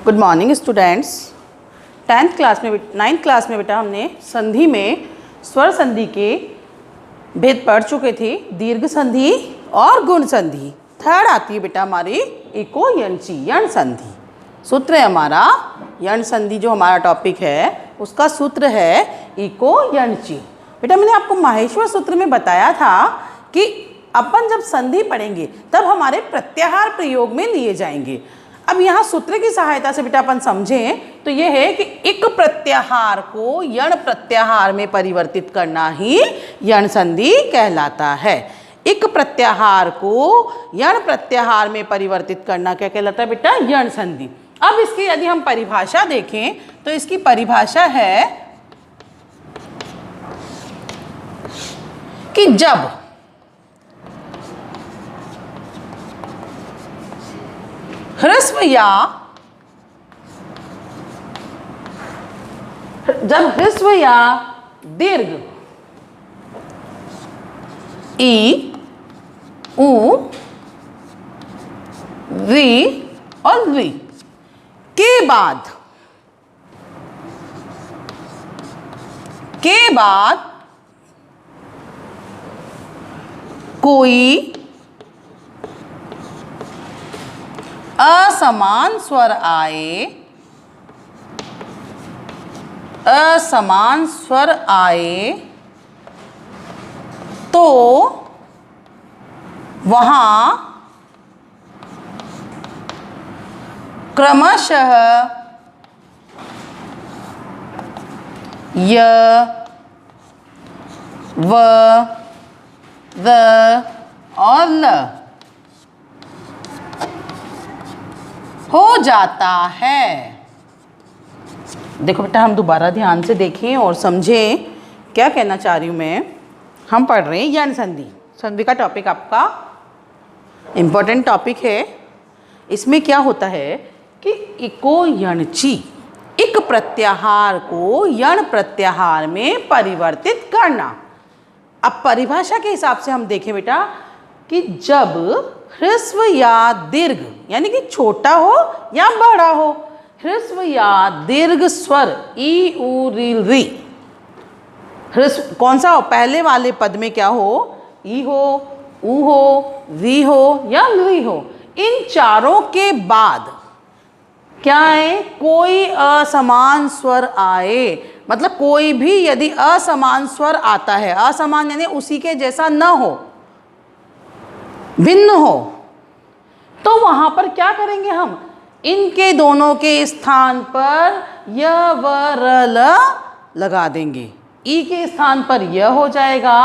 Good morning students. 9th class में बेटा हमने संधि में स्वर संधि के भेद पढ़ चुके थे, दीर्घ संधि और गुण संधि। थर्ड आती है बेटा हमारी इको यणची, यण संधि। सूत्र है हमारा यण संधि, जो हमारा टॉपिक है उसका सूत्र है इको यणची। बेटा मैंने आपको माहेश्वर सूत्र में बताया था कि अपन जब संधि पढ़ेंगे तब हमारे प्रत्याहार प्रयोग में लिए जाएंगे। अब यहाँ सूत्र की सहायता से बेटा अपन समझें तो यह है कि इक प्रत्याहार को यण प्रत्याहार में परिवर्तित करना ही यण संधि कहलाता है। इक प्रत्याहार को यण प्रत्याहार में परिवर्तित करना क्या कहलाता है बेटा? यण संधि। अब इसकी यदि हम परिभाषा देखें तो इसकी परिभाषा है कि जब ह्रस्व या दीर्घ ई, ऊ, री और री के बाद कोई असमान स्वर आए तो वहां क्रमशः य, व, द और ल हो जाता है। देखो बेटा हम दोबारा ध्यान से देखें और समझें क्या कहना चाह रही हूँ मैं। हम पढ़ रहे हैं यण संधि। संधि का टॉपिक आपका इम्पोर्टेंट टॉपिक है। इसमें क्या होता है कि इको यणची, इक प्रत्याहार को यण प्रत्याहार में परिवर्तित करना। अब परिभाषा के हिसाब से हम देखें बेटा कि जब ह्रस्व या दीर्घ यानी कि छोटा हो या बड़ा हो, ह्रस्व या दीर्घ स्वर ई, ऊ, री, री, ह्रस्व कौन सा हो? पहले वाले पद में क्या हो? ई हो, ऊ हो, री हो या री हो। इन चारों के बाद क्या है? कोई असमान स्वर आए, मतलब कोई भी यदि असमान स्वर आता है, असमान यानी उसी के जैसा न हो, भिन्न हो, तो वहां पर क्या करेंगे हम? इनके दोनों के स्थान पर य, व, र, ल लगा देंगे। ई के स्थान पर य हो जाएगा,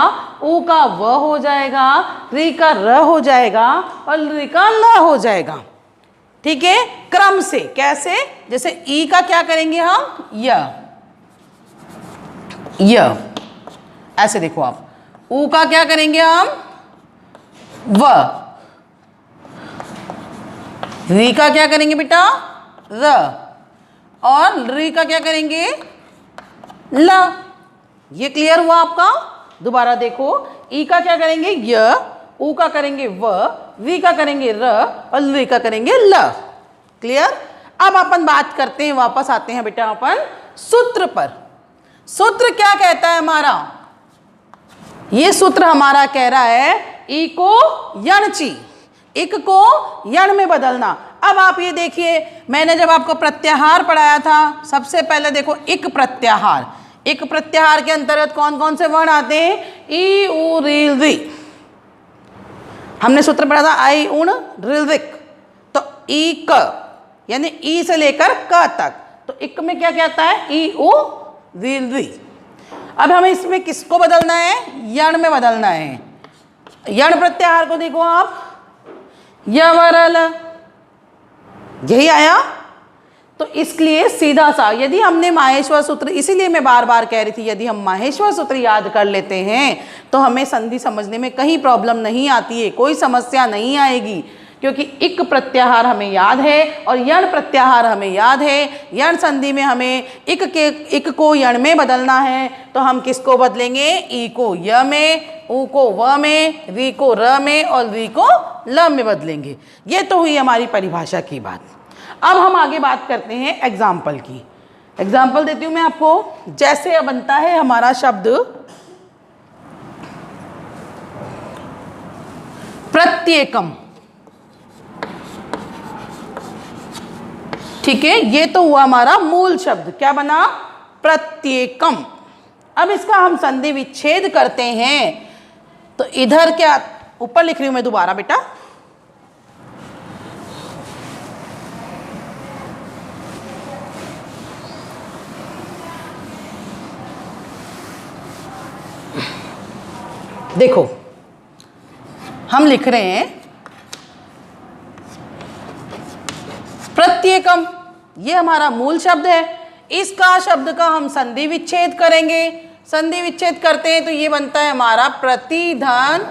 ऊ का व हो जाएगा, री का र हो जाएगा और री का ल हो जाएगा। ठीक है, क्रम से। कैसे? जैसे ई का क्या करेंगे हम? य, ऐसे देखो आप। ऊ का क्या करेंगे हम? व। री का क्या करेंगे बेटा? र। और री का क्या करेंगे? ल। ये क्लियर हुआ आपका? दोबारा देखो, ई का क्या करेंगे? य, ऊ का करेंगे व, री का करेंगे र और री का करेंगे ल। क्लियर? अब अपन बात करते हैं, वापस आते हैं बेटा अपन सूत्र पर। सूत्र क्या कहता है हमारा? ये सूत्र हमारा कह रहा है इको यणची, इक को यण में बदलना। अब आप ये देखिए, मैंने जब आपको प्रत्याहार पढ़ाया था, सबसे पहले देखो इक प्रत्याहार। इक प्रत्याहार के अंतर्गत कौन कौन से वर्ण आते हैं? ई, ऊ, री, री। हमने सूत्र पढ़ा था आई, उण, ऋ, ऋक। तो ई क यानी ई से लेकर क तक, तो इक में क्या कहता है? ई, ऊ, री, री। अब हमें इसमें किसको बदलना है? यण में बदलना है। यण प्रत्याहार को देखो आप, य, व, र, ल, यही आया। तो इसलिए सीधा सा यदि हमने माहेश्वर सूत्र, इसीलिए मैं बार बार कह रही थी, यदि हम माहेश्वर सूत्र याद कर लेते हैं तो हमें संधि समझने में कहीं प्रॉब्लम नहीं आती है, कोई समस्या नहीं आएगी, क्योंकि इक प्रत्याहार हमें याद है और यण प्रत्याहार हमें याद है। यण संधि में हमें इक को यण में बदलना है, तो हम किसको बदलेंगे? ई को य में, ऊ को व में, री को र में और री को ल में बदलेंगे। ये तो हुई हमारी परिभाषा की बात। अब हम आगे बात करते हैं एग्जाम्पल की। एग्जाम्पल देती हूँ मैं आपको। जैसे अब बनता है हमारा शब्द प्रत्येकम। ठीक है, ये तो हुआ हमारा मूल शब्द, क्या बना? प्रत्येकम। अब इसका हम संधि विच्छेद करते हैं तो इधर क्या, ऊपर लिख रही हूं मैं दोबारा बेटा, देखो हम लिख रहे हैं प्रत्येकम, ये हमारा मूल शब्द है। इसका शब्द का हम संधि विच्छेद करेंगे। संधि विच्छेद करते हैं तो ये बनता है हमारा प्रतिधन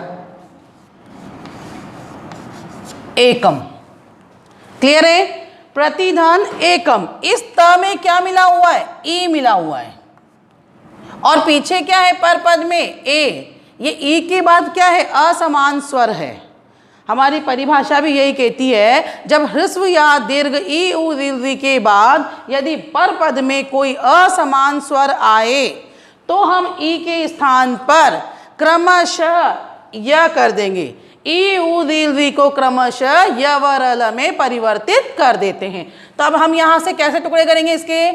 एकम। क्लियर है? प्रतिधन एकम। इस त में क्या मिला हुआ है? ई मिला हुआ है। और पीछे क्या है पर पद में? ए। ये ई के बाद क्या है? असमान स्वर है। हमारी परिभाषा भी यही कहती है, जब ह्रस्व या दीर्घ ई उ री के बाद यदि पर पद में कोई असमान स्वर आए तो हम ई के स्थान पर क्रमशः य कर देंगे। ई उ री को क्रमशः य व र ल में परिवर्तित कर देते हैं। तो अब हम यहाँ से कैसे टुकड़े करेंगे इसके?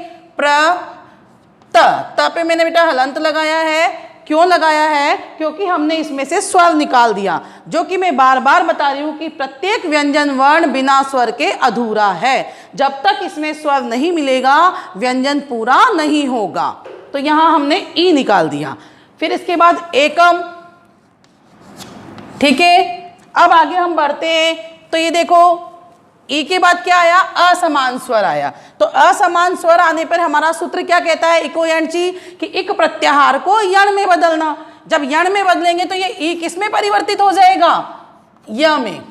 त पे मैंने बेटा हलंत लगाया है। क्यों लगाया है? क्योंकि हमने इसमें से स्वर निकाल दिया, जो कि मैं बार बार बता रही हूँ कि प्रत्येक व्यंजन वर्ण बिना स्वर के अधूरा है। जब तक इसमें स्वर नहीं मिलेगा व्यंजन पूरा नहीं होगा। तो यहाँ हमने ई निकाल दिया। फिर इसके बाद एकम। ठीक है, अब आगे हम बढ़ते हैं तो ये देखो ई के बाद क्या आया? असमान स्वर आया। तो असमान स्वर आने पर हमारा सूत्र क्या कहता है? इको यणची, कि इक प्रत्याहार को यण में बदलना। जब यण में बदलेंगे तो ये ई किस में परिवर्तित हो जाएगा? य में।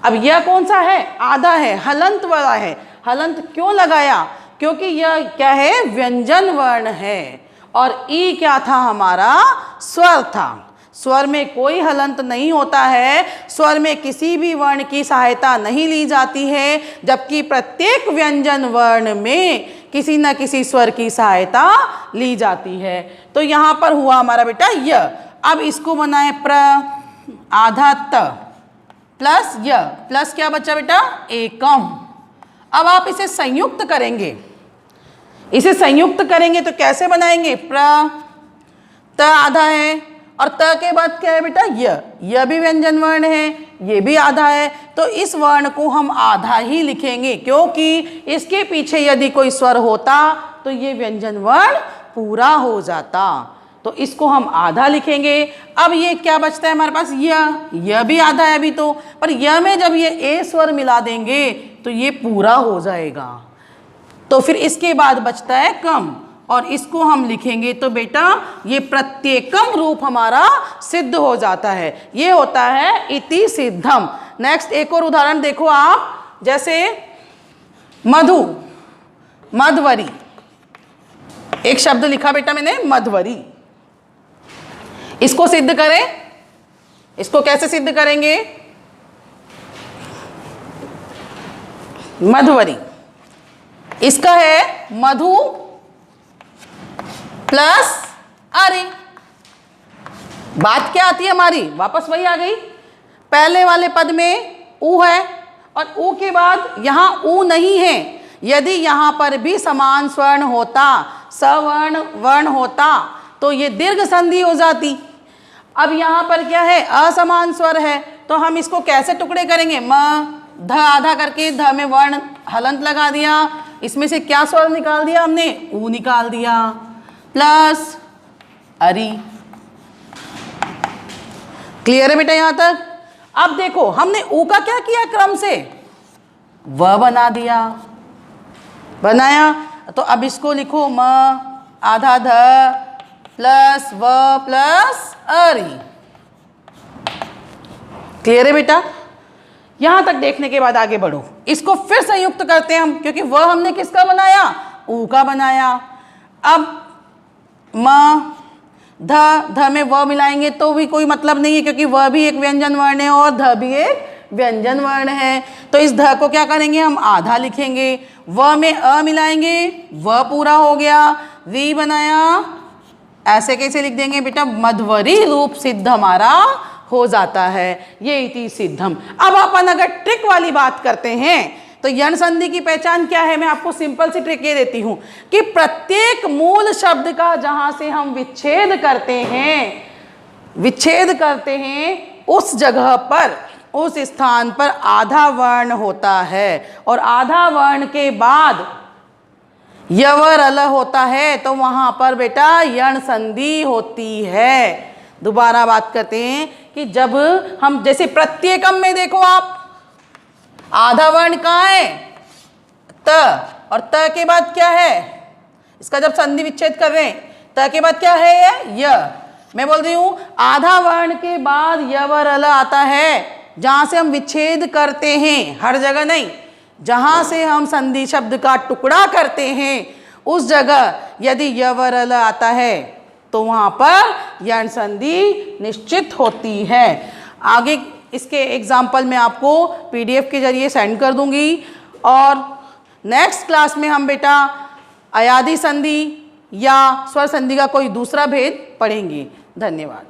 अब यह कौन सा है? आधा है, हलंत वाला है। हलंत क्यों लगाया? क्योंकि यह क्या है? व्यंजन वर्ण है। और ई क्या था? हमारा स्वर था। स्वर में कोई हलंत नहीं होता है, स्वर में किसी भी वर्ण की सहायता नहीं ली जाती है, जबकि प्रत्येक व्यंजन वर्ण में किसी न किसी स्वर की सहायता ली जाती है। तो यहाँ पर हुआ हमारा बेटा य। अब इसको बनाए प्र आधा त प्लस य प्लस क्या बचा बेटा? एकम। अब आप इसे संयुक्त करेंगे। इसे संयुक्त करेंगे तो कैसे बनाएंगे? प्र त आधा है और त के बाद क्या है बेटा? य भी व्यंजन वर्ण है, ये भी आधा है। तो इस वर्ण को हम आधा ही लिखेंगे, क्योंकि इसके पीछे यदि कोई स्वर होता तो ये व्यंजन वर्ण पूरा हो जाता। तो इसको हम आधा लिखेंगे। अब ये क्या बचता है हमारे पास? य भी आधा है अभी तो, पर य में जब ये ए स्वर मिला देंगे तो ये पूरा हो जाएगा। तो फिर इसके बाद बचता है कम, और इसको हम लिखेंगे तो बेटा ये प्रत्येकम रूप हमारा सिद्ध हो जाता है। ये होता है इति सिद्धम। नेक्स्ट एक और उदाहरण देखो आप, जैसे मधु, मधवरी। एक शब्द लिखा बेटा मैंने मधवरी। इसको सिद्ध करें। इसको कैसे सिद्ध करेंगे? मधवरी, इसका है मधु प्लस अरे। बात क्या आती है हमारी? वापस वही आ गई। पहले वाले पद में ऊ है और ऊ के बाद यहाँ ऊ नहीं है। यदि यहाँ पर भी समान स्वर्ण होता, सवर्ण वर्ण होता, तो ये दीर्घ संधि हो जाती। अब यहाँ पर क्या है? असमान स्वर है। तो हम इसको कैसे टुकड़े करेंगे? म ध आधा करके ध में वर्ण हलंत लगा दिया। इसमें से क्या स्वर निकाल दिया हमने? ऊ निकाल दिया प्लस अरी। क्लियर है बेटा यहाँ तक? अब देखो हमने ऊ का क्या किया? क्रम से व बना दिया, बनाया। तो अब इसको लिखो म आधा ध प्लस व प्लस अरी। क्लियर है बेटा? यहां तक देखने के बाद आगे बढ़ो। इसको फिर संयुक्त करते हैं हम, क्योंकि वह हमने किसका बनाया? ऊ का बनाया। अब म ध में व मिलाएंगे तो भी कोई मतलब नहीं है, क्योंकि वह भी एक व्यंजन वर्ण है और ध भी एक व्यंजन वर्ण है। तो इस ध को क्या करेंगे, हम आधा लिखेंगे, व में अ मिलाएंगे, व पूरा हो गया, वी बनाया, ऐसे कैसे लिख देंगे बेटा, मध्वरी रूप सिद्ध हमारा हो जाता है, ये इति सिद्धम। अब अपन अगर ट्रिक वाली बात करते हैं तो यण संधि की पहचान क्या है, मैं आपको सिंपल सी ट्रिक ये देती हूं कि प्रत्येक मूल शब्द का जहां से हम विच्छेद करते हैं उस जगह पर, उस स्थान पर आधा वर्ण होता है, और आधा वर्ण के बाद यवर अल होता है, तो वहां पर बेटा यण संधि होती है। दोबारा बात करते हैं कि जब हम जैसे प्रत्येकम में देखो आप, आधा वर्ण कहाँ है, त, और त के बाद क्या है, इसका जब संधि विच्छेद कर रहे हैं, त के बाद क्या है, य। मैं बोल रही हूं आधा वर्ण के बाद यवर अल आता है, जहां से हम विच्छेद करते हैं, हर जगह नहीं, जहां से हम संधि शब्द का टुकड़ा करते हैं उस जगह यदि यवर अल आता है तो वहां पर यण संधि निश्चित होती है। आगे इसके एग्जाम्पल मैं आपको पीडीएफ के जरिए सेंड कर दूंगी, और नेक्स्ट क्लास में हम बेटा अयादि संधि या स्वर संधि का कोई दूसरा भेद पढ़ेंगे। धन्यवाद।